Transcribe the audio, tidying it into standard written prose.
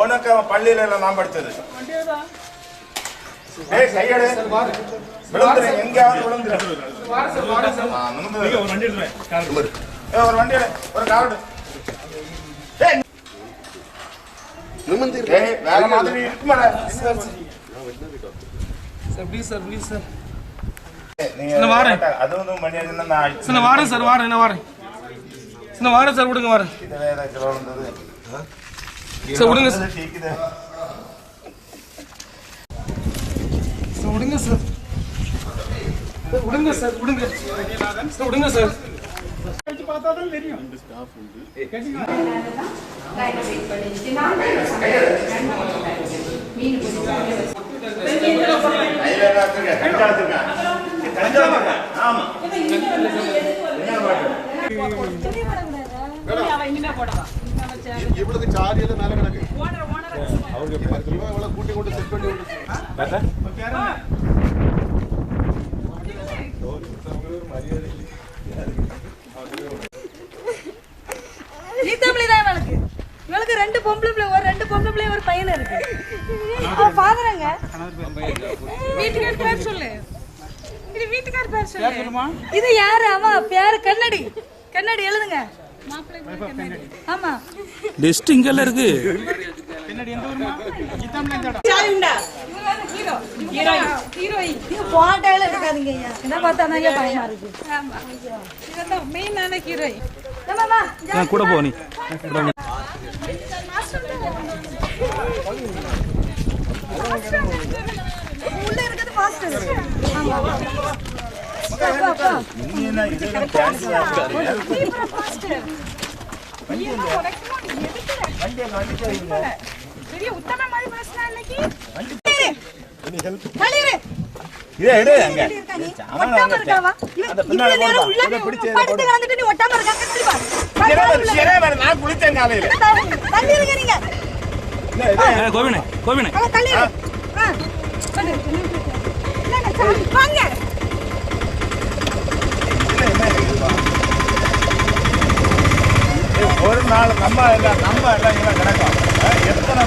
உனக்கு பள்ளியில எல்லாம் நான் படித்தது. கையடு விழுந்துரு, எங்கேயாவது விழுந்துரு. ஒரு வண்டி ஒரு காவடு வேற மாதிரி இருக்கு. அதுவும் வாரேன் சார், வாரேன் சார், விடுங்க வாரேன் சார், விடுங்க சார், விடுங்க சார், விடுங்க சார், விடுங்க விடுங்க சார். பார்த்தாதான் தெரியும். இவளுக்கு சாரியல மேல கிடக்கு அவருக்கு 10 ரூபாய் இவ்வளவு கூட்டி கொண்டு செட் பண்ணி இவளுக்கு 2 பொம்பளை பிள்ளை ஒரு பையன் இருக்கு. அவ ஃபாதர்ங்க. வீட்டுக்கார பேர் சொல்லு. இது வீட்டுக்கார பேர் சொல்லு. இது யாரு? அவ பேர் கண்ணடி. கண்ணடி எழுதுங்க. ஆமா. பெஸ்ட் இங்கல இருக்கு. கண்ணடி எந்த ஊர்மா? கிதாம்ல சாயுண்டா. ஹீரோயின். நீங்க போட்டோல எடுக்காதீங்க ஐயா. என்ன பார்த்தா நான் பயமா இருக்கு. ஆமா. இதெல்லாம் மெயினான ஹீரோயின். வா. நான் கூட போ நீ. உள்ள இருக்குது மாஸ்டர். ஆமா. நீ என்ன இதெல்லாம் டான்ஸ் ஆடுறீங்க? மாஸ்டர். நீ வண்டி பெரிய உத்தம மாதிரி பேசுனா இன்னைக்கு. நீ ஹெல்ப் பண்ணிரு. இத எடு அங்க. ஒட்டாம இருக்காவா? இவ்வளவு நேரம் உள்ள பிடிச்சு படுத்து வந்துட்டு நீ ஒட்டாம இருக்கா கட்டி பாரு. நான் குளிச்சேன் காலையில. தள்ளி இருங்க நீங்க. கோவினே தள்ளி இரு. பண்ணு. இல்லங்க சாமி வாங்க. ஒரு நாள் நம்ம எல்லாம் கிடக்கும். எத்தனை